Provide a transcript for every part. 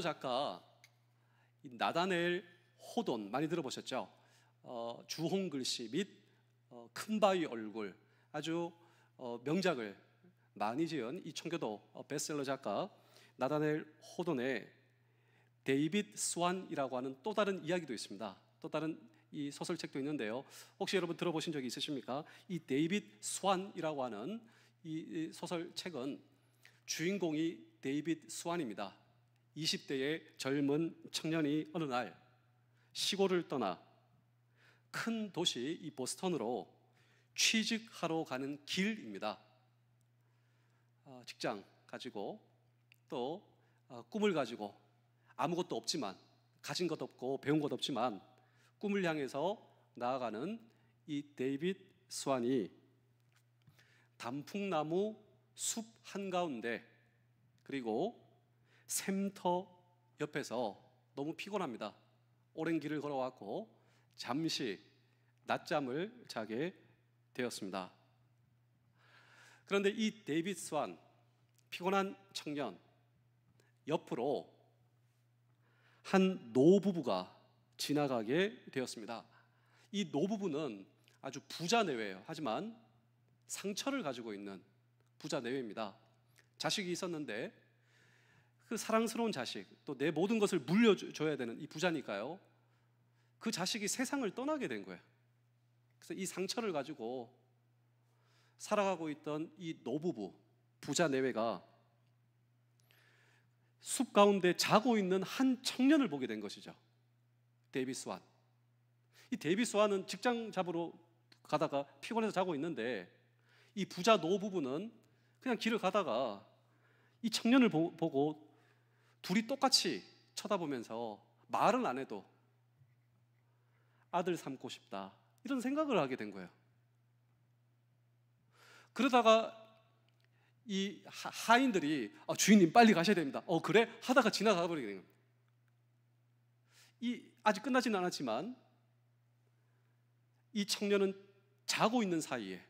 작가 나다넬 호돈 많이 들어보셨죠? 주홍 글씨 및 큰바위 얼굴, 아주 명작을 많이 지은 이 청교도 베스트셀러 작가 나다넬 호돈의 데이빗 스완이라고 하는 또 다른 이야기도 있습니다. 또 다른 이 소설책도 있는데요. 혹시 여러분 들어보신 적이 있으십니까? 이 데이빗 스완이라고 하는 이 소설책은 주인공이 데이빗 스완입니다. 20대의 젊은 청년이 어느 날 시골을 떠나 큰 도시 이 보스턴으로 취직하러 가는 길입니다. 직장 가지고 또 꿈을 가지고 아무것도 없지만, 가진 것 없고 배운 것 없지만 꿈을 향해서 나아가는 이 데이빗 스완이 단풍나무 숲 한가운데, 그리고 샘터 옆에서 너무 피곤합니다. 오랜 길을 걸어왔고 잠시 낮잠을 자게 되었습니다. 그런데 이 데이빗 스완, 피곤한 청년 옆으로 한 노부부가 지나가게 되었습니다. 이 노부부는 아주 부자 내외예요. 하지만 상처를 가지고 있는 부자 내외입니다. 자식이 있었는데 그 사랑스러운 자식, 또 내 모든 것을 물려줘야 되는 이 부자니까요, 그 자식이 세상을 떠나게 된 거예요. 그래서 이 상처를 가지고 살아가고 있던 이 노부부, 부자 내외가 숲 가운데 자고 있는 한 청년을 보게 된 것이죠. 데이빗 스완. 이 데이빗 스완은 직장 잡으러 가다가 피곤해서 자고 있는데, 이 부자 노부부는 그냥 길을 가다가 이 청년을 보고 둘이 똑같이 쳐다보면서 말은 안 해도 아들 삼고 싶다, 이런 생각을 하게 된 거예요. 그러다가 이 하인들이 주인님 빨리 가셔야 됩니다. 그래? 하다가 지나가 버리게 된 겁니다. 아직 끝나지는 않았지만 이 청년은 자고 있는 사이에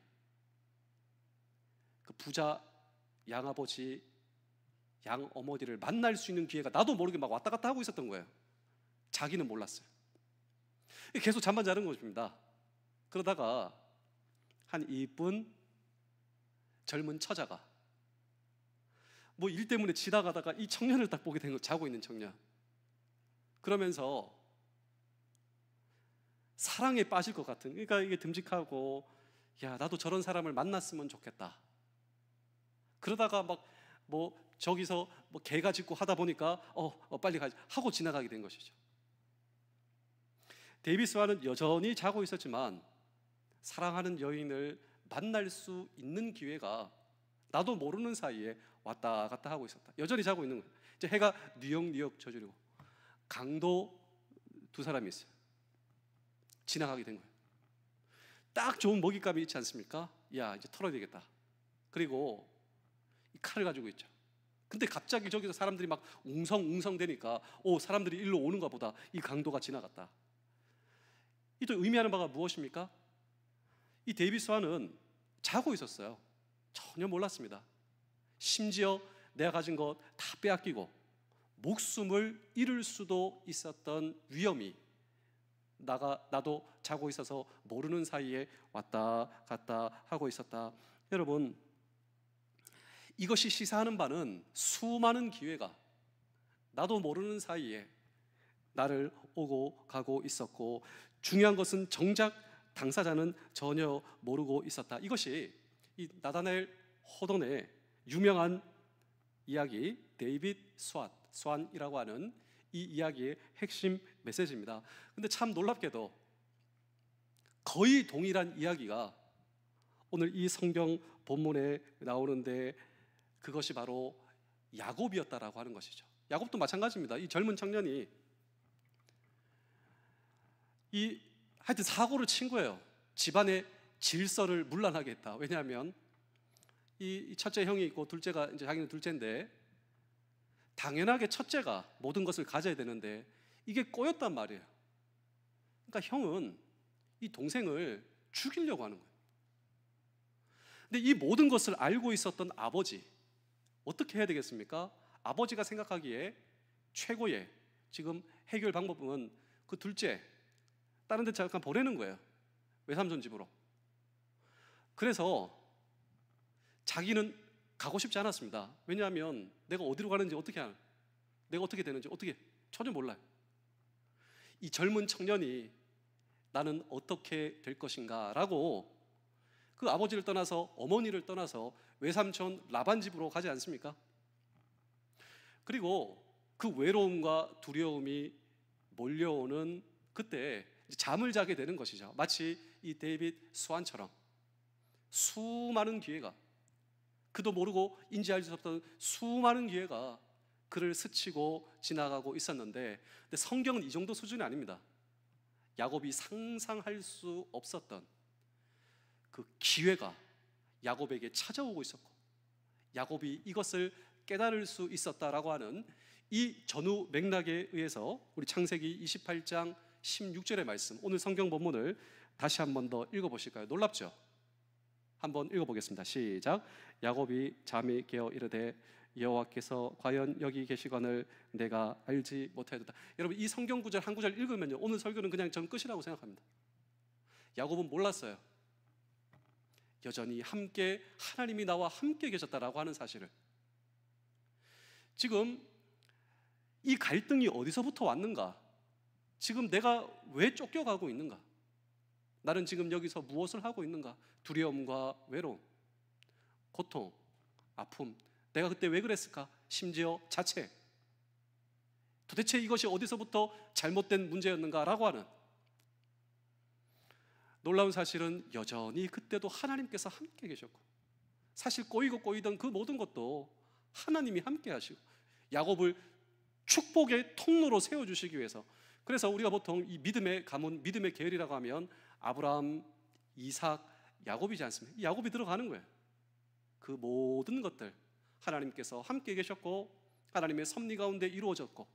그 부자 양아버지, 양어머니를 만날 수 있는 기회가 나도 모르게 막 왔다 갔다 하고 있었던 거예요. 자기는 몰랐어요. 계속 잠만 자는 것입니다. 그러다가 한 이쁜 젊은 처자가 뭐 일 때문에 지나가다가 이 청년을 딱 보게 된 거예요. 자고 있는 청년. 그러면서 사랑에 빠질 것 같은, 그러니까 이게 듬직하고, 야, 나도 저런 사람을 만났으면 좋겠다. 그러다가 뭐 저기서 뭐 개가 짖고 하다 보니까 빨리 가지 하고 지나가게 된 것이죠. 데이빗 스완은 여전히 자고 있었지만 사랑하는 여인을 만날 수 있는 기회가 나도 모르는 사이에 왔다 갔다 하고 있었다. 여전히 자고 있는 거예요. 이제 해가 뉴욕 져주고 강도 두 사람이 있어요. 지나가게 된 거예요. 딱 좋은 먹잇감이 있지 않습니까? 야, 이제 털어야 되겠다. 그리고 이 칼을 가지고 있죠. 근데 갑자기 저기서 사람들이 막 웅성웅성 되니까 사람들이 일로 오는가 보다. 이 강도가 지나갔다. 이 또 의미하는 바가 무엇입니까? 이 데이빗 스완은 자고 있었어요. 전혀 몰랐습니다. 심지어 내가 가진 것 다 빼앗기고 목숨을 잃을 수도 있었던 위험이 나도 자고 있어서 모르는 사이에 왔다 갔다 하고 있었다. 여러분, 이것이 시사하는 바는 수많은 기회가 나도 모르는 사이에 나를 오고 가고 있었고, 중요한 것은 정작 당사자는 전혀 모르고 있었다. 이것이 이 나다넬 호돈의 유명한 이야기 데이빗 스완이라고 하는 이 이야기의 핵심 메시지입니다. 근데 참 놀랍게도 거의 동일한 이야기가 오늘 이 성경 본문에 나오는데, 그것이 바로 야곱이었다라고 하는 것이죠. 야곱도 마찬가지입니다. 이 젊은 청년이 하여튼 사고를 친 거예요. 집안의 질서를 문란하게 했다. 왜냐하면 이 첫째 형이 있고 둘째가, 이제 자기는 둘째인데, 당연하게 첫째가 모든 것을 가져야 되는데 이게 꼬였단 말이에요. 그러니까 형은 이 동생을 죽이려고 하는 거예요. 근데 이 모든 것을 알고 있었던 아버지, 어떻게 해야 되겠습니까? 아버지가 생각하기에 최고의 지금 해결 방법은 그 둘째, 다른 데 잠깐 보내는 거예요. 외삼촌 집으로. 그래서 자기는 가고 싶지 않았습니다. 왜냐하면 내가 어디로 가는지 어떻게 아는, 내가 어떻게 되는지 어떻게 전혀 몰라요. 이 젊은 청년이 나는 어떻게 될 것인가 라고 그 아버지를 떠나서 어머니를 떠나서 외삼촌 라반 집으로 가지 않습니까? 그리고 그 외로움과 두려움이 몰려오는 그때 잠을 자게 되는 것이죠. 마치 이 데이빗 스완처럼 수많은 기회가, 그도 모르고 인지할 수 없던 수많은 기회가 그를 스치고 지나가고 있었는데, 근데 성경은 이 정도 수준이 아닙니다. 야곱이 상상할 수 없었던 그 기회가 야곱에게 찾아오고 있었고, 야곱이 이것을 깨달을 수 있었다라고 하는 이 전후 맥락에 의해서 우리 창세기 28장 16절의 말씀, 오늘 성경 본문을 다시 한 번 더 읽어보실까요? 놀랍죠? 한번 읽어보겠습니다. 시작. 야곱이 잠이 깨어 이르되 여호와께서 과연 여기 계시거늘 내가 알지 못하였다. 여러분, 이 성경 구절 한 구절 읽으면요, 오늘 설교는 그냥 전 끝이라고 생각합니다. 야곱은 몰랐어요. 여전히 함께, 하나님이 나와 함께 계셨다라고 하는 사실을. 지금 이 갈등이 어디서부터 왔는가? 지금 내가 왜 쫓겨가고 있는가? 나는 지금 여기서 무엇을 하고 있는가? 두려움과 외로움, 고통, 아픔, 내가 그때 왜 그랬을까? 심지어 자책, 도대체 이것이 어디서부터 잘못된 문제였는가라고 하는 놀라운 사실은 여전히 그때도 하나님께서 함께 계셨고, 사실 꼬이고 꼬이던 그 모든 것도 하나님이 함께 하시고 야곱을 축복의 통로로 세워주시기 위해서. 그래서 우리가 보통 이 믿음의 가문, 믿음의 계열이라고 하면 아브라함, 이삭, 야곱이지 않습니까? 이 야곱이 들어가는 거예요. 그 모든 것들 하나님께서 함께 계셨고 하나님의 섭리 가운데 이루어졌고,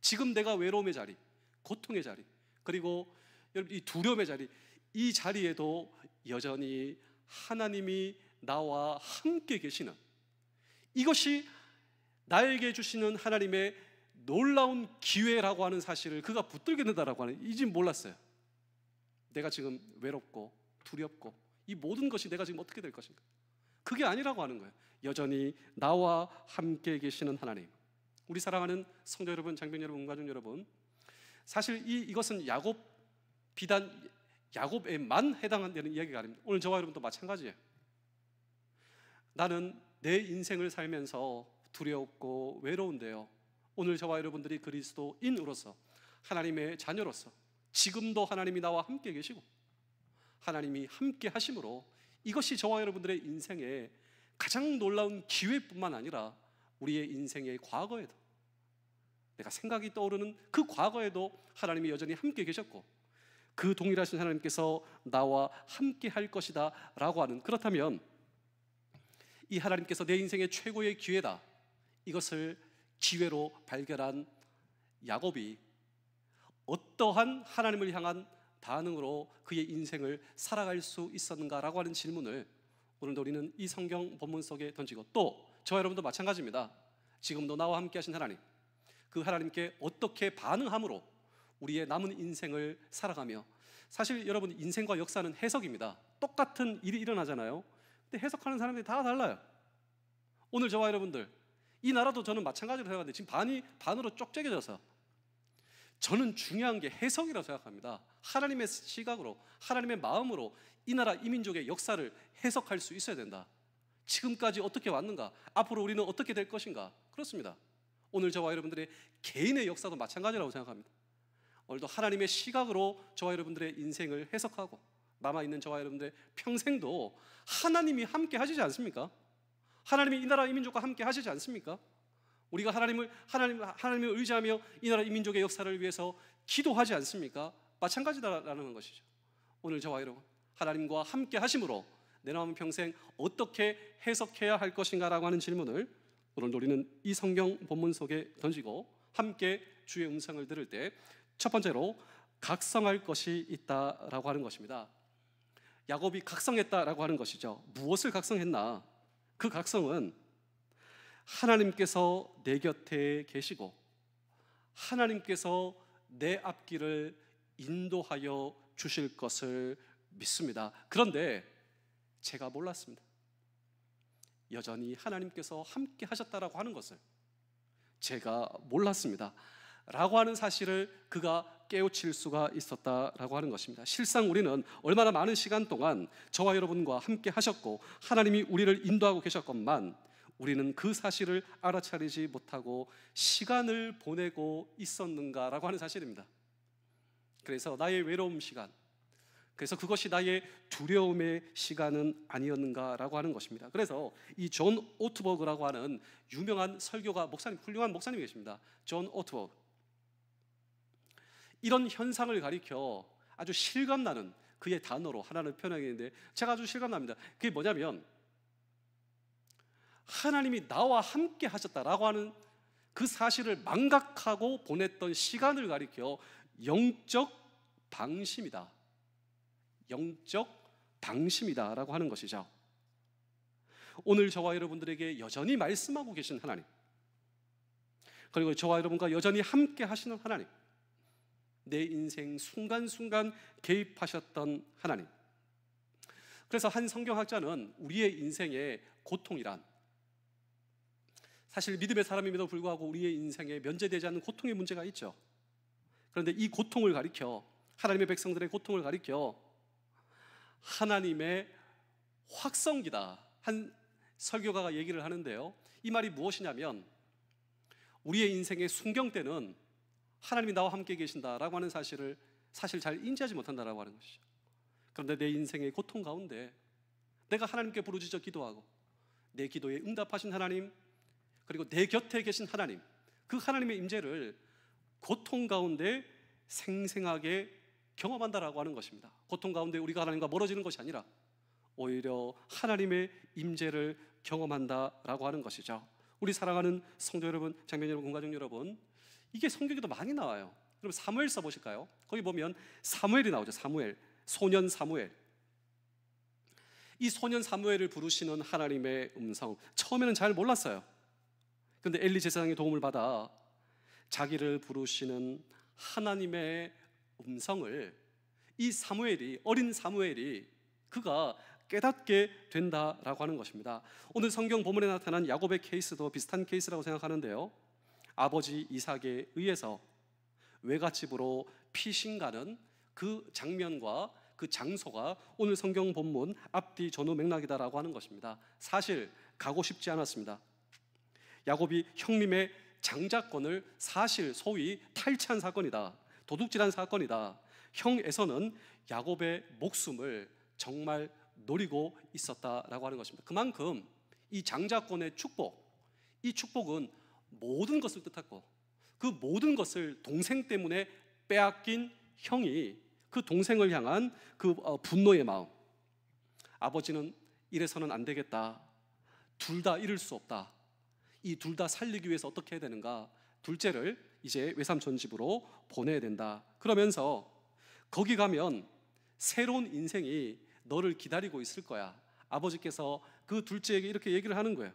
지금 내가 외로움의 자리, 고통의 자리, 그리고 여러분 이 두려움의 자리, 이 자리에도 여전히 하나님이 나와 함께 계시는, 이것이 나에게 주시는 하나님의 놀라운 기회라고 하는 사실을 그가 붙들게 된다라고 하는, 이 집 몰랐어요. 내가 지금 외롭고 두렵고 이 모든 것이 내가 지금 어떻게 될 것인가, 그게 아니라고 하는 거예요. 여전히 나와 함께 계시는 하나님. 우리 사랑하는 성도 여러분, 장병 여러분, 가족 여러분, 사실 이것은 야곱, 비단 야곱에만 해당되는 이야기가 아닙니다. 오늘 저와 여러분도 마찬가지예요. 나는 내 인생을 살면서 두렵고 외로운데요, 오늘 저와 여러분들이 그리스도인으로서, 하나님의 자녀로서 지금도 하나님이 나와 함께 계시고 하나님이 함께 하심으로 이것이 저와 여러분들의 인생의 가장 놀라운 기회뿐만 아니라 우리의 인생의 과거에도, 내가 생각이 떠오르는 그 과거에도 하나님이 여전히 함께 계셨고 그 동일하신 하나님께서 나와 함께 할 것이다 라고 하는, 그렇다면 이 하나님께서 내 인생의 최고의 기회다, 이것을 기회로 발견한 야곱이 어떠한 하나님을 향한 반응으로 그의 인생을 살아갈 수 있었는가라고 하는 질문을 오늘도 우리는 이 성경 본문 속에 던지고, 또 저와 여러분도 마찬가지입니다. 지금도 나와 함께 하신 하나님, 그 하나님께 어떻게 반응함으로 우리의 남은 인생을 살아가며, 사실 여러분 인생과 역사는 해석입니다. 똑같은 일이 일어나잖아요. 근데 해석하는 사람들이 다 달라요. 오늘 저와 여러분들, 이 나라도 저는 마찬가지로 생각하는데 지금 반으로 쪽짝여져서, 저는 중요한 게 해석이라고 생각합니다. 하나님의 시각으로, 하나님의 마음으로 이 나라 이 민족의 역사를 해석할 수 있어야 된다. 지금까지 어떻게 왔는가, 앞으로 우리는 어떻게 될 것인가. 그렇습니다. 오늘 저와 여러분들의 개인의 역사도 마찬가지라고 생각합니다. 오늘도 하나님의 시각으로 저와 여러분들의 인생을 해석하고 남아있는 저와 여러분들의 평생도 하나님이 함께 하시지 않습니까? 하나님이 이 나라 이 민족과 함께 하시지 않습니까? 우리가 하나님을 의지하며 이 나라 이 민족의 역사를 위해서 기도하지 않습니까? 마찬가지다라는 것이죠. 오늘 저와 여러분, 하나님과 함께 하심으로 내 남은 평생 어떻게 해석해야 할 것인가라고 하는 질문을 오늘 우리는 이 성경 본문 속에 던지고 함께 주의 음성을 들을 때, 첫 번째로 각성할 것이 있다라고 하는 것입니다. 야곱이 각성했다라고 하는 것이죠. 무엇을 각성했나? 그 각성은 하나님께서 내 곁에 계시고 하나님께서 내 앞길을 인도하여 주실 것을 믿습니다. 그런데 제가 몰랐습니다. 여전히 하나님께서 함께 하셨다라고 하는 것을 제가 몰랐습니다 라고 하는 사실을 그가 깨우칠 수가 있었다라고 하는 것입니다. 실상 우리는 얼마나 많은 시간 동안 저와 여러분과 함께 하셨고 하나님이 우리를 인도하고 계셨건만 우리는 그 사실을 알아차리지 못하고 시간을 보내고 있었는가라고 하는 사실입니다. 그래서 나의 외로움 시간, 그래서 그것이 나의 두려움의 시간은 아니었는가라고 하는 것입니다. 그래서 이 존 오트버그라고 하는 유명한 설교가 목사님, 훌륭한 목사님이 계십니다. 존 오트버그. 이런 현상을 가리켜 아주 실감나는 그의 단어로 하나를 표현하겠는데 제가 아주 실감납니다. 그게 뭐냐면 하나님이 나와 함께 하셨다라고 하는 그 사실을 망각하고 보냈던 시간을 가리켜 영적 방심이다, 영적 방심이다라고 하는 것이죠. 오늘 저와 여러분들에게 여전히 말씀하고 계신 하나님, 그리고 저와 여러분과 여전히 함께 하시는 하나님, 내 인생 순간순간 개입하셨던 하나님. 그래서 한 성경학자는 우리의 인생의 고통이란, 사실 믿음의 사람임에도 불구하고 우리의 인생에 면제되지 않는 고통의 문제가 있죠. 그런데 이 고통을 가리켜, 하나님의 백성들의 고통을 가리켜 하나님의 확성기다 한 설교가가 얘기를 하는데요, 이 말이 무엇이냐면 우리의 인생의 순경 때는 하나님이 나와 함께 계신다라고 하는 사실을 사실 잘 인지하지 못한다라고 하는 것이죠. 그런데 내 인생의 고통 가운데 내가 하나님께 부르짖어 기도하고 내 기도에 응답하신 하나님, 그리고 내 곁에 계신 하나님, 그 하나님의 임재를 고통 가운데 생생하게 경험한다라고 하는 것입니다. 고통 가운데 우리가 하나님과 멀어지는 것이 아니라 오히려 하나님의 임재를 경험한다라고 하는 것이죠. 우리 사랑하는 성도 여러분, 장면 여러분, 공가족 여러분, 이게 성경에도 많이 나와요. 여러분 사무엘 써보실까요? 거기 보면 사무엘이 나오죠. 사무엘, 소년 사무엘. 이 소년 사무엘을 부르시는 하나님의 음성, 처음에는 잘 몰랐어요. 그런데 엘리 제사장의 도움을 받아 자기를 부르시는 하나님의 음성을 이 사무엘이, 어린 사무엘이 그가 깨닫게 된다라고 하는 것입니다. 오늘 성경 본문에 나타난 야곱의 케이스도 비슷한 케이스라고 생각하는데요, 아버지 이삭에 의해서 외갓집으로 피신가는 그 장면과 그 장소가 오늘 성경 본문 앞뒤 전후 맥락이다라고 하는 것입니다. 사실 가고 싶지 않았습니다. 야곱이 형님의 장자권을 사실 소위 탈취한 사건이다, 도둑질한 사건이다. 형 에서는 야곱의 목숨을 정말 노리고 있었다라고 하는 것입니다. 그만큼 이 장자권의 축복, 이 축복은 모든 것을 뜻했고 그 모든 것을 동생 때문에 빼앗긴 형이 그 동생을 향한 그 분노의 마음, 아버지는 이래서는 안 되겠다, 둘 다 잃을 수 없다, 이 둘 다 살리기 위해서 어떻게 해야 되는가, 둘째를 이제 외삼촌 집으로 보내야 된다. 그러면서 거기 가면 새로운 인생이 너를 기다리고 있을 거야. 아버지께서 그 둘째에게 이렇게 얘기를 하는 거예요.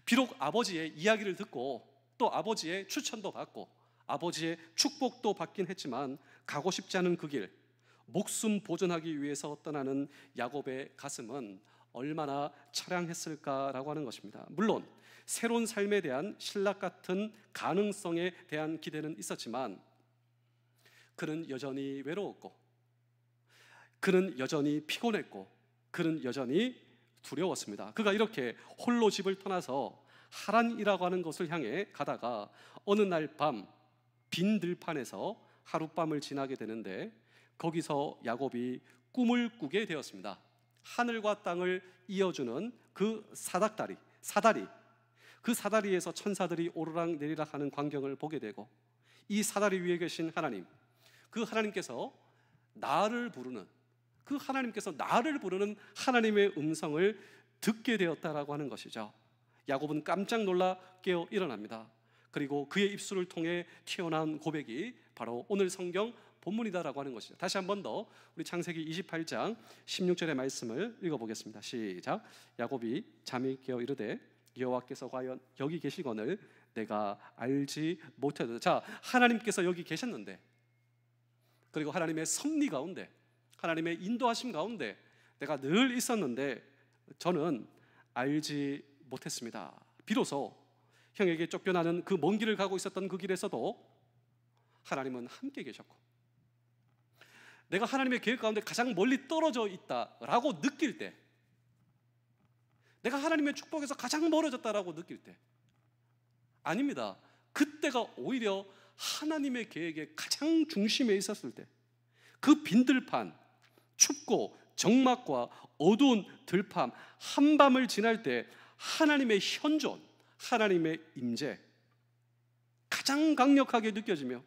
비록 아버지의 이야기를 듣고 또 아버지의 추천도 받고 아버지의 축복도 받긴 했지만 가고 싶지 않은 그 길, 목숨 보존하기 위해서 떠나는 야곱의 가슴은 얼마나 처량했을까라고 하는 것입니다. 물론 새로운 삶에 대한 신락 같은 가능성에 대한 기대는 있었지만 그는 여전히 외로웠고 그는 여전히 피곤했고 그는 여전히 두려웠습니다. 그가 이렇게 홀로 집을 떠나서 하란이라고 하는 곳을 향해 가다가 어느 날 밤 빈 들판에서 하룻밤을 지나게 되는데 거기서 야곱이 꿈을 꾸게 되었습니다. 하늘과 땅을 이어주는 그 사다리, 그 사다리에서 천사들이 오르락 내리락 하는 광경을 보게 되고 이 사다리 위에 계신 하나님, 그 하나님께서 나를 부르는, 그 하나님께서 나를 부르는 하나님의 음성을 듣게 되었다라고 하는 것이죠. 야곱은 깜짝 놀라 깨어 일어납니다. 그리고 그의 입술을 통해 튀어나온 고백이 바로 오늘 성경 본문이다라고 하는 것이죠. 다시 한 번 더 우리 창세기 28장 16절의 말씀을 읽어보겠습니다. 시작. 야곱이 잠이 깨어 이르되 여호와께서 과연 여기 계시거늘 내가 알지 못하였다. 자, 하나님께서 여기 계셨는데, 그리고 하나님의 섭리 가운데, 하나님의 인도하심 가운데 내가 늘 있었는데 저는 알지 못했습니다. 비로소 형에게 쫓겨나는 그 먼 길을 가고 있었던 그 길에서도 하나님은 함께 계셨고, 내가 하나님의 계획 가운데 가장 멀리 떨어져 있다라고 느낄 때, 내가 하나님의 축복에서 가장 멀어졌다라고 느낄 때, 아닙니다. 그때가 오히려 하나님의 계획의 가장 중심에 있었을 때, 그 빈들판, 춥고 적막과 어두운 들밤, 한밤을 지날 때 하나님의 현존, 하나님의 임재 가장 강력하게 느껴지며,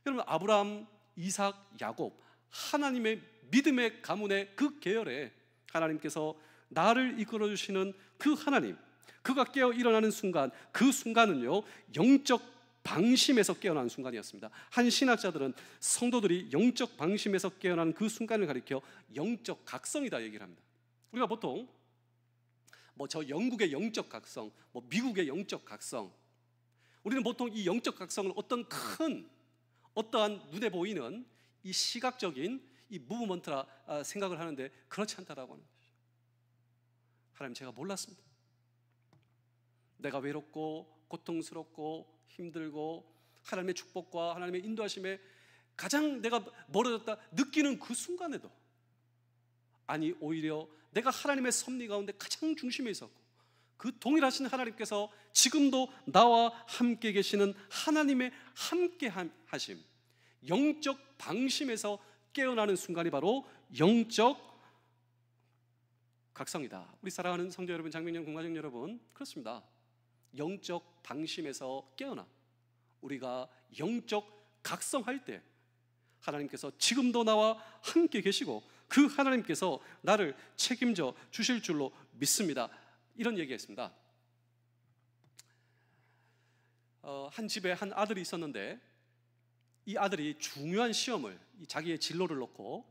여러분, 아브라함, 이삭, 야곱, 하나님의 믿음의 가문의 그 계열에 하나님께서 나를 이끌어 주시는 그 하나님, 그가 깨어 일어나는 순간, 그 순간은요 영적 방심에서 깨어나는 순간이었습니다. 한 신학자들은 성도들이 영적 방심에서 깨어나는 그 순간을 가리켜 영적 각성이다 얘기를 합니다. 우리가 보통 저 영국의 영적 각성, 미국의 영적 각성, 우리는 보통 이 영적 각성을 어떠한 눈에 보이는 이 시각적인 이 무브먼트라 생각을 하는데, 그렇지 않다라고 하는 것이죠. 하나님, 제가 몰랐습니다. 내가 외롭고 고통스럽고 힘들고 하나님의 축복과 하나님의 인도하심에 가장 내가 멀어졌다 느끼는 그 순간에도, 아니 오히려 내가 하나님의 섭리 가운데 가장 중심에 있었고, 그 동일하신 하나님께서 지금도 나와 함께 계시는 하나님의 함께 하심, 영적 방심에서 깨어나는 순간이 바로 영적 각성이다. 우리 사랑하는 성도 여러분, 장명령 공가정 여러분, 그렇습니다. 영적 방심에서 깨어나 우리가 영적 각성할 때 하나님께서 지금도 나와 함께 계시고 그 하나님께서 나를 책임져 주실 줄로 믿습니다. 이런 얘기했습니다. 한 집에 한 아들이 있었는데, 이 아들이 중요한 시험을, 자기의 진로를 놓고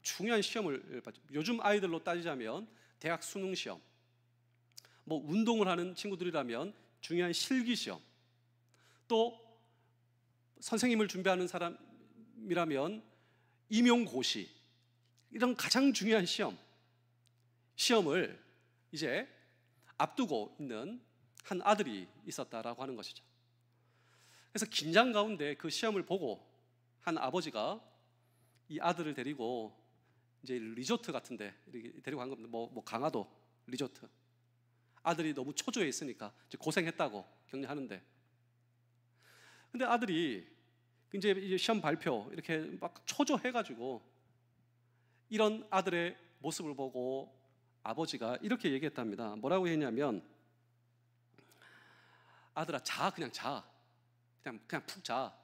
중요한 시험을 봤죠. 요즘 아이들로 따지자면 대학 수능 시험, 운동을 하는 친구들이라면 중요한 실기 시험, 또 선생님을 준비하는 사람이라면 임용고시, 이런 가장 중요한 시험을 이제 앞두고 있는 한 아들이 있었다라고 하는 것이죠. 그래서 긴장 가운데 그 시험을 보고 한 아버지가 이 아들을 데리고 이제 리조트 같은데 데리고 간 겁니다. 강화도 리조트. 아들이 너무 초조해 있으니까 이제 고생했다고 격려하는데, 근데 아들이 이제 시험 발표 이렇게 막 초조해가지고 이런 아들의 모습을 보고 아버지가 이렇게 얘기했답니다. 뭐라고 했냐면, 아들아, 그냥 자. 그냥 푹 자.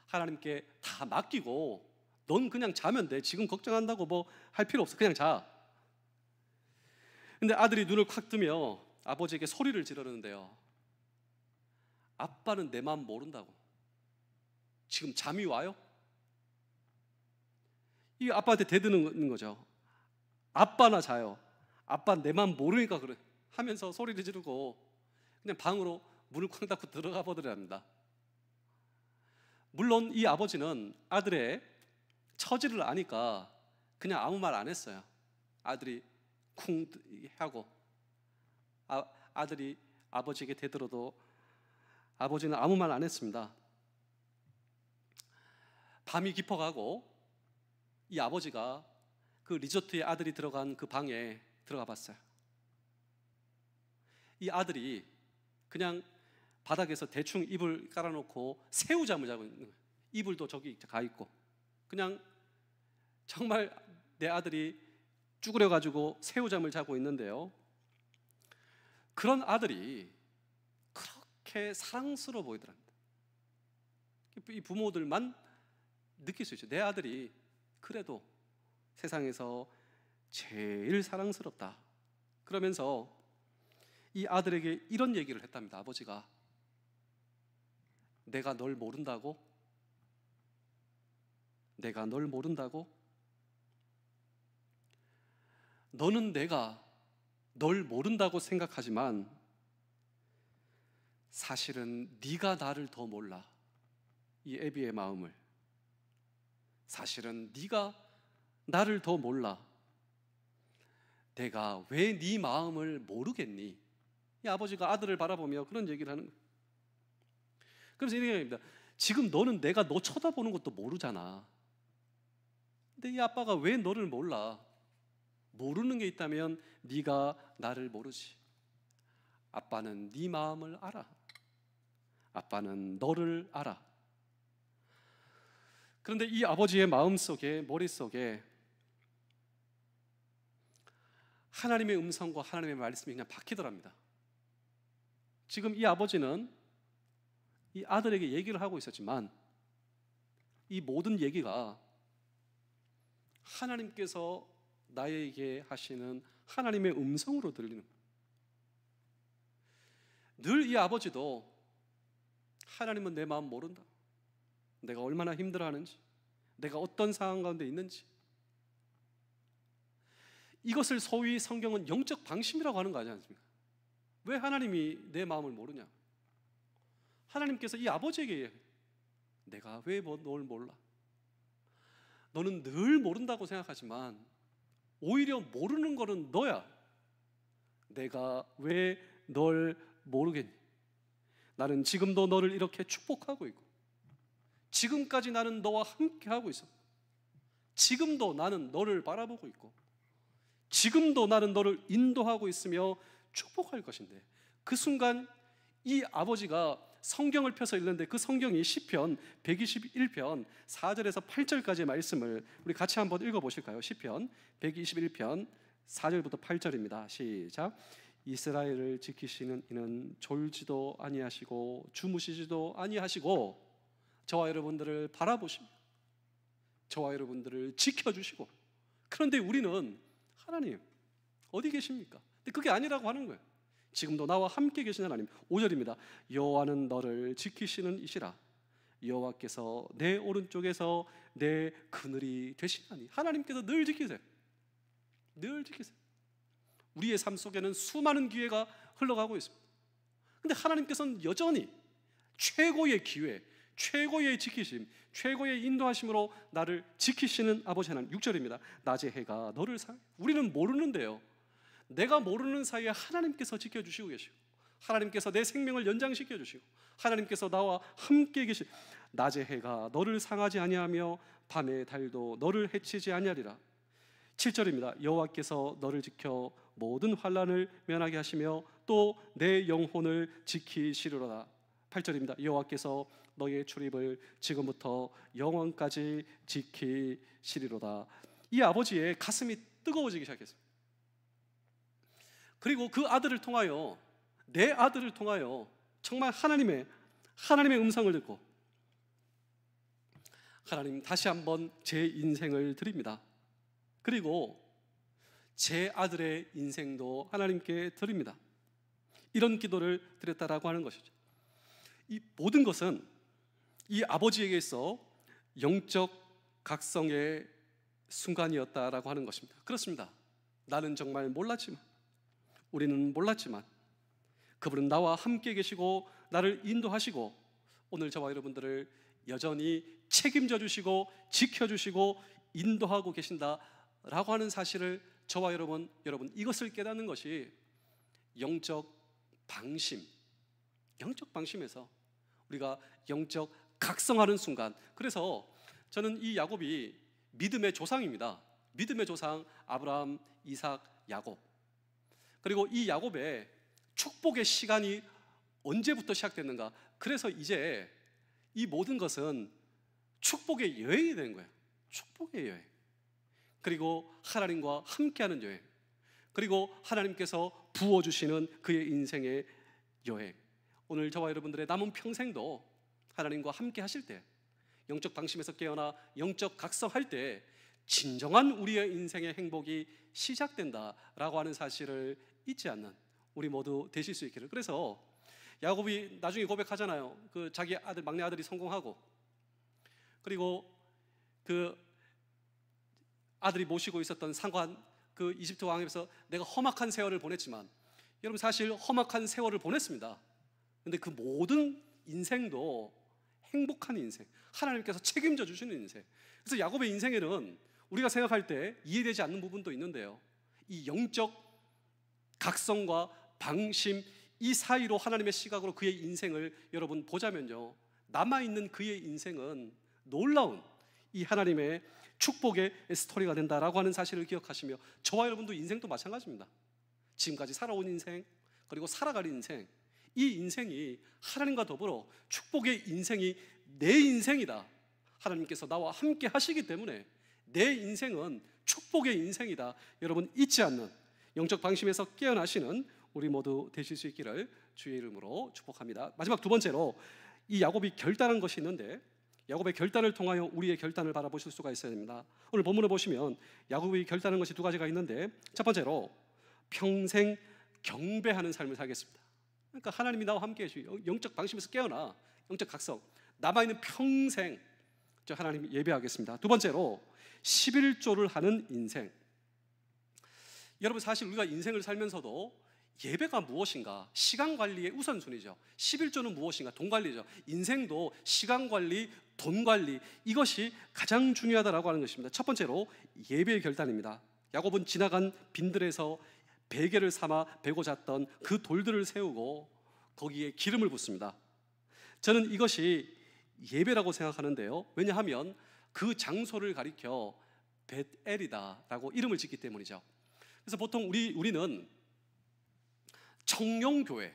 하나님께 다 맡기고 넌 그냥 자면 돼. 지금 걱정한다고 할 필요 없어. 그냥 자. 근데 아들이 눈을 콱 뜨며 아버지에게 소리를 지르는데요, 아빠는 내 마음 모른다고. 지금 잠이 와요? 이 아빠한테 대드는 거죠. 아빠나 자요. 아빠 내 마음 모르니까 그래 하면서 소리를 지르고 그냥 방으로 문을 쾅 닫고 들어가 보더랍니다. 물론 이 아버지는 아들의 처지를 아니까 그냥 아무 말 안 했어요. 아들이 쿵 하고 아들이 아버지에게 대들어도 아버지는 아무 말 안 했습니다. 밤이 깊어가고 이 아버지가 그 리조트에 아들이 들어간 그 방에 들어가 봤어요. 이 아들이 그냥 바닥에서 대충 이불 깔아놓고 새우잠을 자고 있는 거예요. 이불도 저기 가 있고, 그냥 정말 내 아들이 쭈그려가지고 새우잠을 자고 있는데요, 그런 아들이 그렇게 사랑스러워 보이더랍니다. 이 부모들만 느낄 수 있죠. 내 아들이 그래도 세상에서 제일 사랑스럽다. 그러면서 이 아들에게 이런 얘기를 했답니다. 아버지가, 내가 널 모른다고? 내가 널 모른다고? 너는 내가 널 모른다고 생각하지만 사실은 네가 나를 더 몰라. 이 애비의 마음을. 사실은 네가 나를 더 몰라. 내가 왜 네 마음을 모르겠니? 이 아버지가 아들을 바라보며 그런 얘기를 하는 거예요. 그래서 이런 얘기입니다. 지금 너는 내가 너 쳐다보는 것도 모르잖아. 근데 이 아빠가 왜 너를 몰라? 모르는 게 있다면 네가 나를 모르지. 아빠는 네 마음을 알아. 아빠는 너를 알아. 그런데 이 아버지의 마음속에, 머릿속에 하나님의 음성과 하나님의 말씀이 그냥 바뀌더랍니다. 지금 이 아버지는 이 아들에게 얘기를 하고 있었지만 이 모든 얘기가 하나님께서 나에게 하시는 하나님의 음성으로 들리는 거예요. 늘 이 아버지도 하나님은 내 마음 모른다. 내가 얼마나 힘들어하는지, 내가 어떤 상황 가운데 있는지. 이것을 소위 성경은 영적 방심이라고 하는 거 아니지 않습니까? 왜 하나님이 내 마음을 모르냐? 하나님께서 이 아버지에게 내가 왜 널 몰라? 너는 늘 모른다고 생각하지만 오히려 모르는 거는 너야. 내가 왜 널 모르겠니? 나는 지금도 너를 이렇게 축복하고 있고, 지금까지 나는 너와 함께 하고 있어. 지금도 나는 너를 바라보고 있고, 지금도 나는 너를 인도하고 있으며 축복할 것인데, 그 순간 이 아버지가 성경을 펴서 읽는데 그 성경이 시편 121편 4절에서 8절까지의 말씀을 우리 같이 한번 읽어보실까요? 시편 121편 4절부터 8절입니다. 시작. 이스라엘을 지키시는 이는 졸지도 아니하시고 주무시지도 아니하시고 저와 여러분들을 바라보시며 저와 여러분들을 지켜주시고, 그런데 우리는 하나님 어디 계십니까? 근데 그게 아니라고 하는 거예요. 지금도 나와 함께 계신 하나님. 5절입니다. 여호와는 너를 지키시는 이시라. 여호와께서 내 오른쪽에서 내 그늘이 되시나니. 하나님께서 늘 지키세요. 늘 지키세요. 우리의 삶 속에는 수많은 기회가 흘러가고 있습니다. 근데 하나님께서는 여전히 최고의 기회, 최고의 지키심, 최고의 인도하심으로 나를 지키시는 아버지 하나님. 6절입니다. 낮의 해가 너를 우리는 모르는데요, 내가 모르는 사이에 하나님께서 지켜주시고 계시고, 하나님께서 내 생명을 연장시켜 주시고, 하나님께서 나와 함께 계시. 낮의 해가 너를 상하지 아니하며 밤의 달도 너를 해치지 아니하리라. 7절입니다. 여호와께서 너를 지켜 모든 환난을 면하게 하시며 또 내 영혼을 지키시리로다. 8절입니다. 여호와께서 너의 출입을 지금부터 영원까지 지키시리로다. 이 아버지의 가슴이 뜨거워지기 시작했습니다. 그리고 그 아들을 통하여, 내 아들을 통하여 정말 하나님의 음성을 듣고, 하나님 다시 한번 제 인생을 드립니다. 그리고 제 아들의 인생도 하나님께 드립니다. 이런 기도를 드렸다라고 하는 것이죠. 이 모든 것은 이 아버지에게 있어 영적 각성의 순간이었다라고 하는 것입니다. 그렇습니다. 나는 정말 몰랐지만, 우리는 몰랐지만 그분은 나와 함께 계시고 나를 인도하시고 오늘 저와 여러분들을 여전히 책임져 주시고 지켜주시고 인도하고 계신다라고 하는 사실을 저와 여러분 이것을 깨닫는 것이 영적 방심에서 우리가 영적 각성하는 순간. 그래서 저는 이 야곱이 믿음의 조상입니다. 믿음의 조상 아브라함, 이삭, 야곱. 그리고 이 야곱의 축복의 시간이 언제부터 시작됐는가? 그래서 이제 이 모든 것은 축복의 여행이 된 거예요. 축복의 여행. 그리고 하나님과 함께하는 여행. 그리고 하나님께서 부어주시는 그의 인생의 여행. 오늘 저와 여러분들의 남은 평생도 하나님과 함께 하실 때, 영적 방심에서 깨어나 영적 각성할 때 진정한 우리의 인생의 행복이 시작된다라고 하는 사실을 잊지 않는 우리 모두 되실 수 있기를. 그래서 야곱이 나중에 고백하잖아요. 그 자기 아들, 막내 아들이 성공하고, 그리고 그 아들이 모시고 있었던 상관, 그 이집트 왕에서 내가 험악한 세월을 보냈지만, 여러분 사실 험악한 세월을 보냈습니다. 근데 그 모든 인생도 행복한 인생, 하나님께서 책임져 주시는 인생. 그래서 야곱의 인생에는 우리가 생각할 때 이해되지 않는 부분도 있는데요, 이 영적 각성과 방심, 이 사이로 하나님의 시각으로 그의 인생을 여러분 보자면요, 남아있는 그의 인생은 놀라운 이 하나님의 축복의 스토리가 된다라고 하는 사실을 기억하시며, 저와 여러분도 인생도 마찬가지입니다. 지금까지 살아온 인생, 그리고 살아갈 인생, 이 인생이 하나님과 더불어 축복의 인생이 내 인생이다. 하나님께서 나와 함께 하시기 때문에 내 인생은 축복의 인생이다. 여러분 잊지 않는, 영적 방심에서 깨어나시는 우리 모두 되실 수 있기를 주의 이름으로 축복합니다. 마지막 두 번째로 이 야곱이 결단한 것이 있는데, 야곱의 결단을 통하여 우리의 결단을 바라보실 수가 있어야 됩니다. 오늘 본문을 보시면 야곱이 결단한 것이 두 가지가 있는데, 첫 번째로 평생 경배하는 삶을 살겠습니다. 그러니까 하나님이 나와 함께 해주시고 영적 방심에서 깨어나 영적 각성, 남아있는 평생 저 하나님 예배하겠습니다. 두 번째로 11조를 하는 인생. 여러분, 사실 우리가 인생을 살면서도 예배가 무엇인가, 시간 관리의 우선순위죠. 11조는 무엇인가, 돈 관리죠. 인생도 시간 관리, 돈 관리, 이것이 가장 중요하다라고 하는 것입니다. 첫 번째로 예배의 결단입니다. 야곱은 지나간 빈들에서 베개를 삼아 베고 잤던 그 돌들을 세우고 거기에 기름을 붓습니다. 저는 이것이 예배라고 생각하는데요, 왜냐하면 그 장소를 가리켜 벳엘이다라고 이름을 짓기 때문이죠. 그래서 보통 우리는 청룡교회,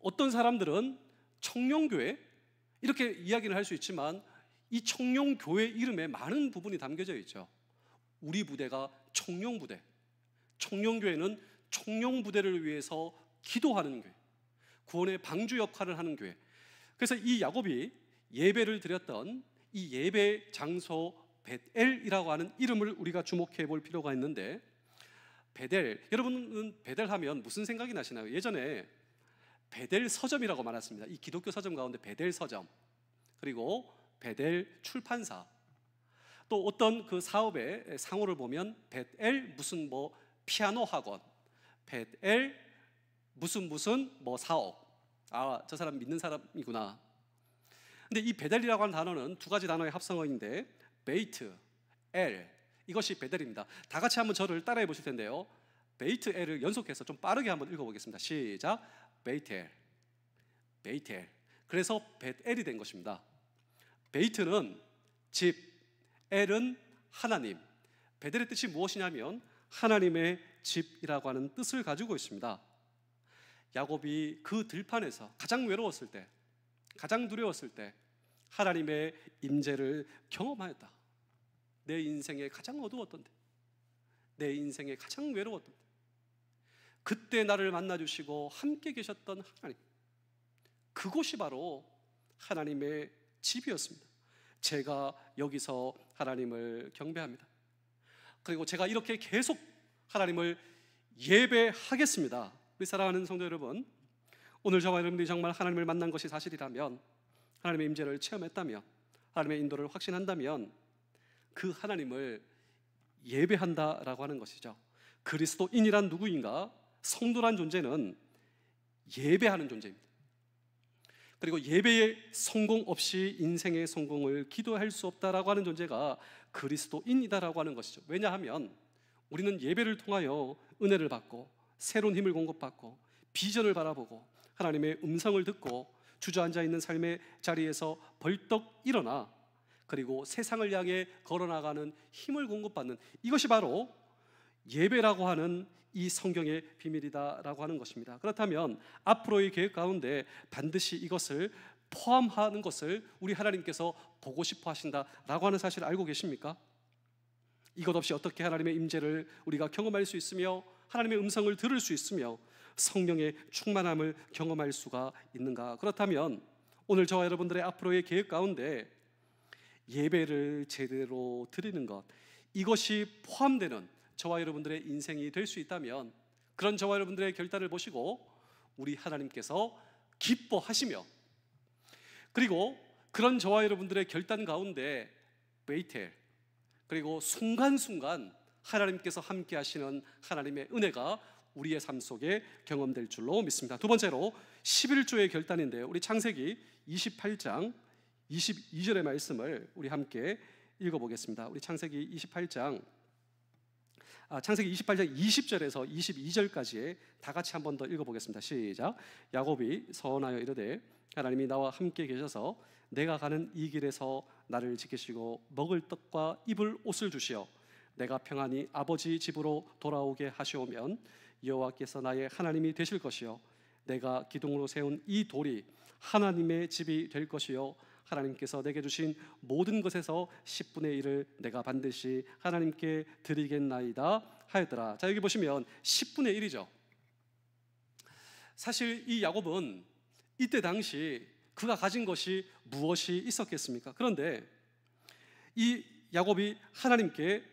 어떤 사람들은 청룡교회 이렇게 이야기를 할 수 있지만, 이 청룡교회 이름에 많은 부분이 담겨져 있죠. 우리 부대가 청룡부대, 청룡교회는 청룡부대를 위해서 기도하는 교회, 구원의 방주 역할을 하는 교회. 그래서 이 야곱이 예배를 드렸던 이 예배 장소 벳엘이라고 하는 이름을 우리가 주목해 볼 필요가 있는데, 베델, 여러분은 베델 하면 무슨 생각이 나시나요? 예전에 베델 서점이라고 많았습니다. 이 기독교 서점 가운데 베델 서점, 그리고 베델 출판사, 또 어떤 그 사업의 상호를 보면 벳엘 무슨 뭐 피아노 학원, 벳엘 무슨 뭐 사업, 아, 저 사람 믿는 사람이구나. 근데 이 베델이라고 하는 단어는 두 가지 단어의 합성어인데, 베이트, 엘, 이것이 베델입니다. 다 같이 한번 저를 따라해 보실 텐데요, 베이트 엘을 연속해서 좀 빠르게 한번 읽어보겠습니다. 시작. 베이텔, 베이텔. 그래서 벳엘이 된 것입니다. 베이트는 집, 엘은 하나님. 베델의 뜻이 무엇이냐면 하나님의 집이라고 하는 뜻을 가지고 있습니다. 야곱이 그 들판에서 가장 외로웠을 때, 가장 두려웠을 때 하나님의 임재를 경험하였다. 내 인생에 가장 어두웠던 때, 내 인생에 가장 외로웠던 때, 그때 나를 만나주시고 함께 계셨던 하나님, 그곳이 바로 하나님의 집이었습니다. 제가 여기서 하나님을 경배합니다. 그리고 제가 이렇게 계속 하나님을 예배하겠습니다. 우리 사랑하는 성도 여러분, 오늘 저와 여러분들이 정말 하나님을 만난 것이 사실이라면, 하나님의 임재를 체험했다면, 하나님의 인도를 확신한다면 그 하나님을 예배한다라고 하는 것이죠. 그리스도인이란 누구인가? 성도란 존재는 예배하는 존재입니다. 그리고 예배의 성공 없이 인생의 성공을 기도할 수 없다라고 하는 존재가 그리스도인이다라고 하는 것이죠. 왜냐하면 우리는 예배를 통하여 은혜를 받고 새로운 힘을 공급받고 비전을 바라보고 하나님의 음성을 듣고 주저앉아 있는 삶의 자리에서 벌떡 일어나 그리고 세상을 향해 걸어나가는 힘을 공급받는, 이것이 바로 예배라고 하는 이 성경의 비밀이다라고 하는 것입니다. 그렇다면 앞으로의 계획 가운데 반드시 이것을 포함하는 것을 우리 하나님께서 보고 싶어 하신다라고 하는 사실을 알고 계십니까? 이것 없이 어떻게 하나님의 임재를 우리가 경험할 수 있으며 하나님의 음성을 들을 수 있으며 성령의 충만함을 경험할 수가 있는가? 그렇다면 오늘 저와 여러분들의 앞으로의 계획 가운데 예배를 제대로 드리는 것, 이것이 포함되는 저와 여러분들의 인생이 될 수 있다면, 그런 저와 여러분들의 결단을 보시고 우리 하나님께서 기뻐하시며, 그리고 그런 저와 여러분들의 결단 가운데 베이텔, 그리고 순간순간 하나님께서 함께 하시는 하나님의 은혜가 우리의 삶 속에 경험될 줄로 믿습니다. 두 번째로 11조의 결단인데요. 우리 창세기 28장 22절의 말씀을 우리 함께 읽어보겠습니다. 우리 창세기 28장 20절에서 22절까지의 다 같이 한 번 더 읽어보겠습니다. 시작. 야곱이 서원하여 이르되 하나님이 나와 함께 계셔서 내가 가는 이 길에서 나를 지키시고 먹을 떡과 입을 옷을 주시어 내가 평안히 아버지 집으로 돌아오게 하시오면 여호와께서 나의 하나님이 되실 것이요 내가 기둥으로 세운 이 돌이 하나님의 집이 될 것이요 하나님께서 내게 주신 모든 것에서 10분의 1을 내가 반드시 하나님께 드리겠나이다 하였더라. 자, 여기 보시면 10분의 1이죠. 사실 이 야곱은 이때 당시 그가 가진 것이 무엇이 있었겠습니까? 그런데 이 야곱이 하나님께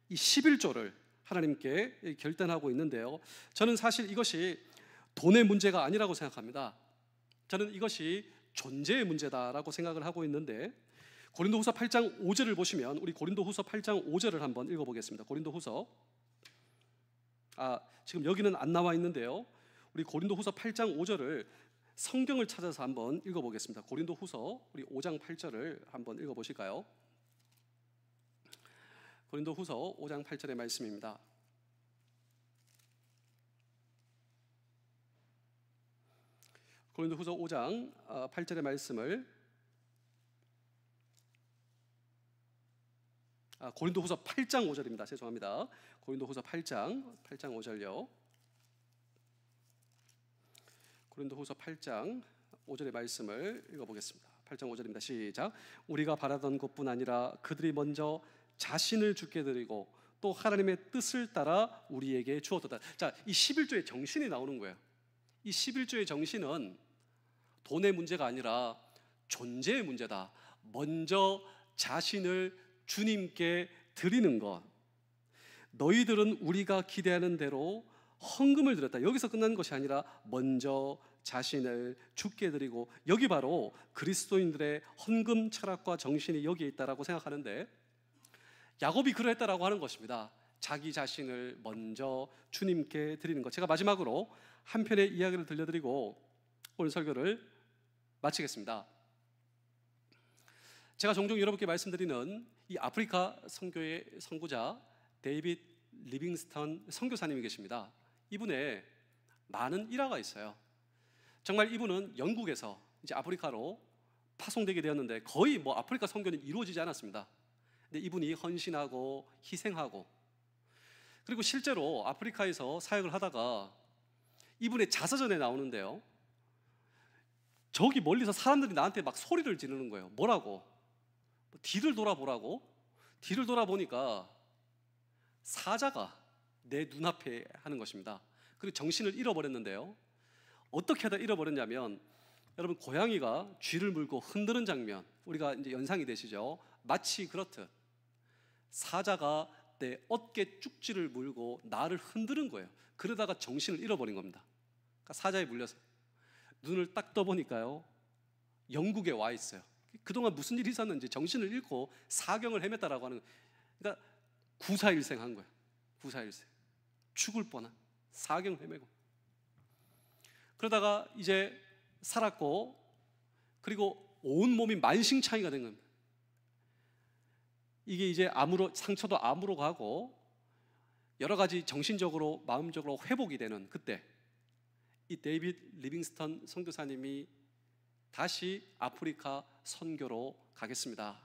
이 11조를 하나님께 결단하고 있는데요, 저는 사실 이것이 돈의 문제가 아니라고 생각합니다. 저는 이것이 존재의 문제다라고 생각을 하고 있는데, 고린도후서 8장 5절을 보시면 우리 고린도후서 8장 5절을 한번 읽어보겠습니다. 고린도후서 지금 여기는 안 나와 있는데요, 우리 고린도후서 8장 5절을 성경을 찾아서 한번 읽어보겠습니다. 고린도후서 우리 5장 8절을 한번 읽어보실까요? 고린도후서 5장 8절의 말씀입니다. 고린도후서 5장 8절의 말씀을 고린도후서 8장 5절입니다. 죄송합니다. 고린도후서 8장 5절요. 고린도후서 8장 5절의 말씀을 읽어보겠습니다. 8장 5절입니다. 시작. 우리가 바라던 것뿐 아니라 그들이 먼저 자신을 주께 드리고 또 하나님의 뜻을 따라 우리에게 주었도다. 자, 이 11조의 정신이 나오는 거예요. 이 11조의 정신은 돈의 문제가 아니라 존재의 문제다. 먼저 자신을 주님께 드리는 것. 너희들은 우리가 기대하는 대로 헌금을 드렸다. 여기서 끝나는 것이 아니라 먼저 자신을 주께 드리고, 여기 바로 그리스도인들의 헌금 철학과 정신이 여기에 있다라고 생각하는데, 야곱이 그러했다라고 하는 것입니다. 자기 자신을 먼저 주님께 드리는 것. 제가 마지막으로 한 편의 이야기를 들려드리고 오늘 설교를 마치겠습니다. 제가 종종 여러분께 말씀드리는 이 아프리카 선교의 선구자 데이빗 리빙스턴 선교사님이 계십니다. 이분의 많은 일화가 있어요. 정말 이분은 영국에서 이제 아프리카로 파송되게 되었는데 거의 아프리카 선교는 이루어지지 않았습니다. 근데 이분이 헌신하고 희생하고, 그리고 실제로 아프리카에서 사역을 하다가 이분의 자서전에 나오는데요, 저기 멀리서 사람들이 나한테 막 소리를 지르는 거예요. 뭐라고? 뒤를 돌아보라고? 뒤를 돌아보니까 사자가 내 눈앞에 하는 것입니다. 그리고 정신을 잃어버렸는데요, 어떻게 하다 잃어버렸냐면, 여러분 고양이가 쥐를 물고 흔드는 장면, 우리가 이제 연상이 되시죠? 마치 그렇듯 사자가 내 어깨 쭉지를 물고 나를 흔드는 거예요. 그러다가 정신을 잃어버린 겁니다. 그러니까 사자에 물려서 눈을 딱 떠보니까요, 영국에 와 있어요. 그동안 무슨 일이 있었는지 정신을 잃고 사경을 헤맸다라고 하는, 그러니까 구사일생 한 거예요. 구사일생, 죽을 뻔한 사경 헤매고, 그러다가 이제 살았고, 그리고 온 몸이 만신창이가 된 겁니다. 이게 이제 상처도 암으로 가고 여러 가지 정신적으로 마음적으로 회복이 되는 그때, 이 데이빗 리빙스턴 선교사님이 다시 아프리카 선교로 가겠습니다.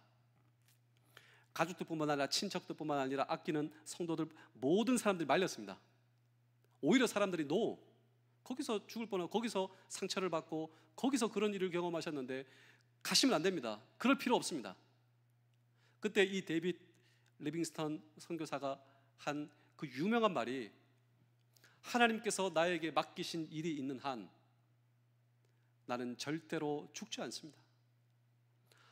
가족들뿐만 아니라 친척들뿐만 아니라 아끼는 성도들, 모든 사람들이 말렸습니다. 오히려 사람들이 거기서 죽을 뻔하고 거기서 상처를 받고 거기서 그런 일을 경험하셨는데 가시면 안 됩니다. 그럴 필요 없습니다. 그때 이 데이빗 리빙스턴 선교사가 한 그 유명한 말이, 하나님께서 나에게 맡기신 일이 있는 한 나는 절대로 죽지 않습니다.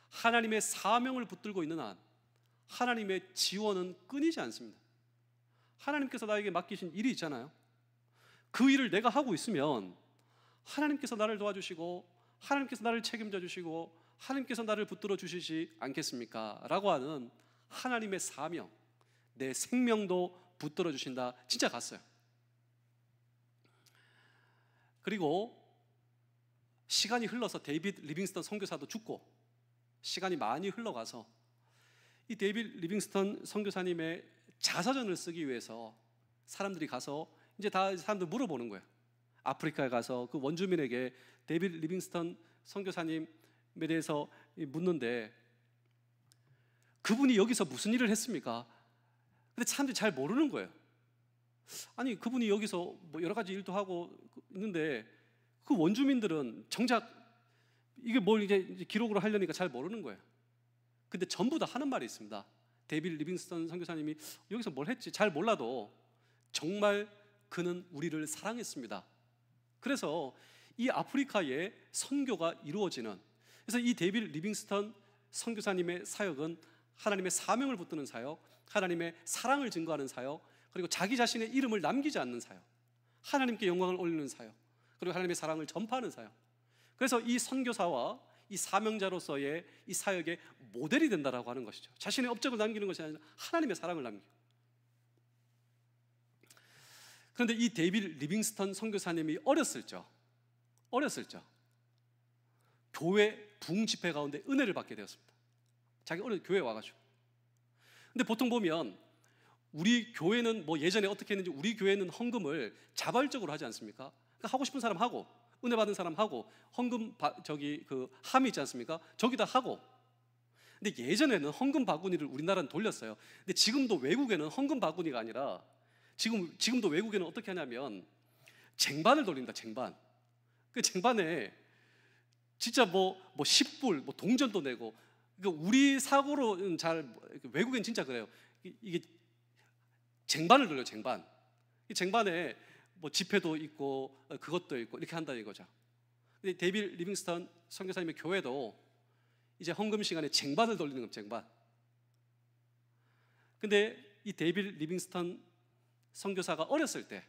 하나님의 사명을 붙들고 있는 한 하나님의 지원은 끊이지 않습니다. 하나님께서 나에게 맡기신 일이 있잖아요. 그 일을 내가 하고 있으면 하나님께서 나를 도와주시고 하나님께서 나를 책임져 주시고 하나님께서 나를 붙들어 주시지 않겠습니까? 라고 하는 하나님의 사명, 내 생명도 붙들어 주신다. 진짜 갔어요. 그리고 시간이 흘러서 데이비드 리빙스턴 선교사도 죽고 시간이 많이 흘러가서 이 데이비드 리빙스턴 선교사님의 자서전을 쓰기 위해서 사람들이 가서 이제 다 사람들 물어보는 거예요. 아프리카에 가서 그 원주민에게 데이비드 리빙스턴 선교사님에 대해서 묻는데 그분이 여기서 무슨 일을 했습니까? 근데 사람들이 잘 모르는 거예요. 아니 그분이 여기서 뭐 여러 가지 일도 하고 있는데 그 원주민들은 정작 이게 뭘 이제 기록으로 하려니까 잘 모르는 거예요. 근데 전부 다 하는 말이 있습니다. 데이비드 리빙스턴 선교사님이 여기서 뭘 했지 잘 몰라도 정말 그는 우리를 사랑했습니다. 그래서 이 아프리카에 선교가 이루어지는, 그래서 이 데이비드 리빙스턴 선교사님의 사역은 하나님의 사명을 붙드는 사역, 하나님의 사랑을 증거하는 사역, 그리고 자기 자신의 이름을 남기지 않는 사역, 하나님께 영광을 올리는 사역, 그리고 하나님의 사랑을 전파하는 사역. 그래서 이 선교사와 이 사명자로서의 이 사역의 모델이 된다라고 하는 것이죠. 자신의 업적을 남기는 것이 아니라 하나님의 사랑을 남기고. 그런데 이 데이비드 리빙스턴 선교사님이 어렸을 적 교회 부흥 집회 가운데 은혜를 받게 되었습니다. 자기 어릴 때 교회에 와가지고. 근데 보통 보면 우리 교회는 뭐 예전에 어떻게 했는지 우리 교회는 헌금을 자발적으로 하지 않습니까? 그러니까 하고 싶은 사람 하고 은혜 받은 사람 하고 헌금 그 함이 있지 않습니까? 저기다 하고. 근데 예전에는 헌금 바구니를 우리나라는 돌렸어요. 근데 지금도 외국에는 헌금 바구니가 아니라 지금도 외국에는 어떻게 하냐면 쟁반을 돌린다. 쟁반. 그 쟁반에 진짜 뭐 10불 뭐 동전도 내고. 그러니까 우리 사고로는 잘 외국엔 진짜 그래요. 이게 쟁반을 돌려. 쟁반. 이 쟁반에 뭐 지폐도 있고 그것도 있고 이렇게 한다는 거죠. 근데 데이비드 리빙스턴 선교사님의 교회도 이제 헌금 시간에 쟁반을 돌리는 겁니다. 쟁반. 근데 이 데이비드 리빙스턴 선교사가 어렸을 때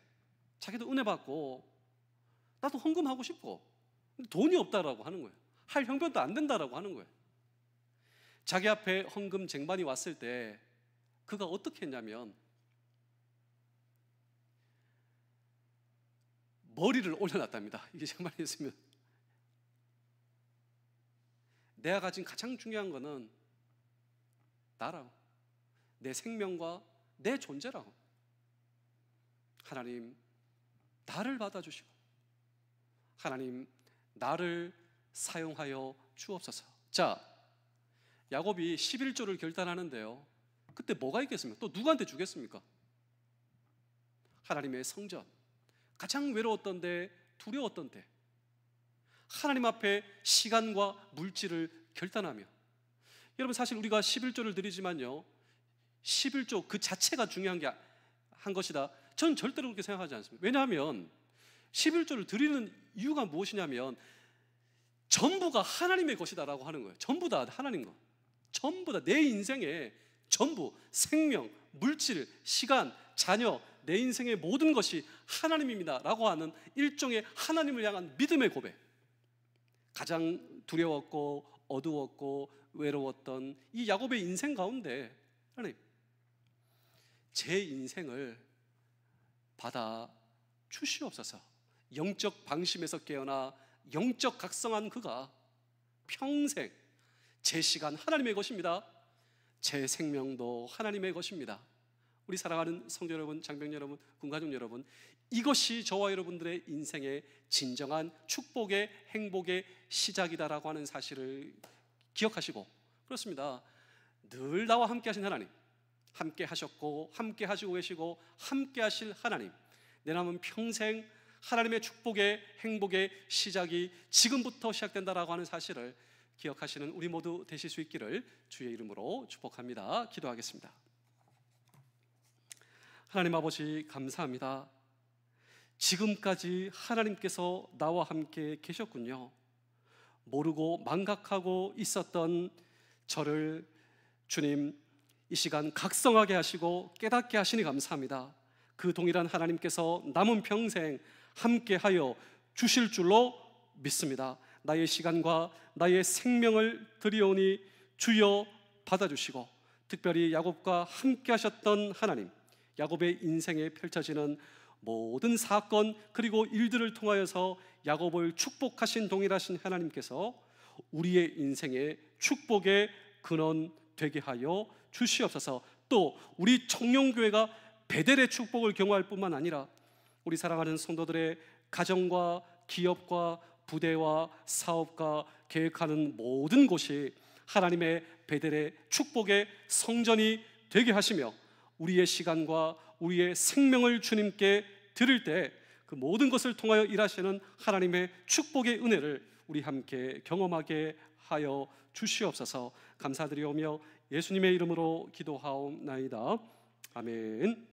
자기도 은혜 받고 나도 헌금하고 싶고 근데 돈이 없다라고 하는 거예요. 할 형편도 안 된다라고 하는 거예요. 자기 앞에 헌금 쟁반이 왔을 때 그가 어떻게 했냐면 머리를 올려놨답니다. 이게 정말 있으면 내가 가진 가장 중요한 거는 나라고, 내 생명과 내 존재라고. 하나님 나를 받아주시고 하나님 나를 사용하여 주옵소서. 자, 야곱이 11조를 결단하는데요, 그때 뭐가 있겠습니까? 또 누구한테 주겠습니까? 하나님의 성전, 가장 외로웠던 때, 두려웠던 때 하나님 앞에 시간과 물질을 결단하며, 여러분 사실 우리가 11조를 드리지만요 11조 그 자체가 중요한 한 것이다, 전 절대로 그렇게 생각하지 않습니다. 왜냐하면 11조를 드리는 이유가 무엇이냐면 전부가 하나님의 것이다라고 하는 거예요. 전부 다 하나님 것, 전부 다 내 인생의 전부, 생명, 물질, 시간, 자녀, 내 인생의 모든 것이 하나님입니다 라고 하는 일종의 하나님을 향한 믿음의 고백. 가장 두려웠고 어두웠고 외로웠던 이 야곱의 인생 가운데 하나님, 제 인생을 받아 주시옵소서. 영적 방심에서 깨어나 영적 각성한 그가 평생 제 시간 하나님의 것입니다, 제 생명도 하나님의 것입니다. 우리 사랑하는 성도 여러분, 장병 여러분, 군가족 여러분, 이것이 저와 여러분들의 인생의 진정한 축복의 행복의 시작이다라고 하는 사실을 기억하시고, 그렇습니다, 늘 나와 함께 하신 하나님, 함께 하셨고 함께 하시고 계시고 함께 하실 하나님, 내 남은 평생 하나님의 축복의 행복의 시작이 지금부터 시작된다라고 하는 사실을 기억하시는 우리 모두 되실 수 있기를 주의 이름으로 축복합니다. 기도하겠습니다. 하나님 아버지 감사합니다. 지금까지 하나님께서 나와 함께 계셨군요. 모르고 망각하고 있었던 저를 주님 이 시간 각성하게 하시고 깨닫게 하시니 감사합니다. 그 동일한 하나님께서 남은 평생 함께하여 주실 줄로 믿습니다. 나의 시간과 나의 생명을 드리오니 주여 받아주시고, 특별히 야곱과 함께 하셨던 하나님, 야곱의 인생에 펼쳐지는 모든 사건 그리고 일들을 통하여서 야곱을 축복하신 동일하신 하나님께서 우리의 인생의 축복의 근원 되게 하여 주시옵소서. 또 우리 청룡교회가 베델의 축복을 경험할 뿐만 아니라 우리 사랑하는 성도들의 가정과 기업과 부대와 사업과 계획하는 모든 곳이 하나님의 베델의 축복의 성전이 되게 하시며 우리의 시간과 우리의 생명을 주님께 드릴 때 그 모든 것을 통하여 일하시는 하나님의 축복의 은혜를 우리 함께 경험하게 하여 주시옵소서. 감사드리오며 예수님의 이름으로 기도하옵나이다. 아멘.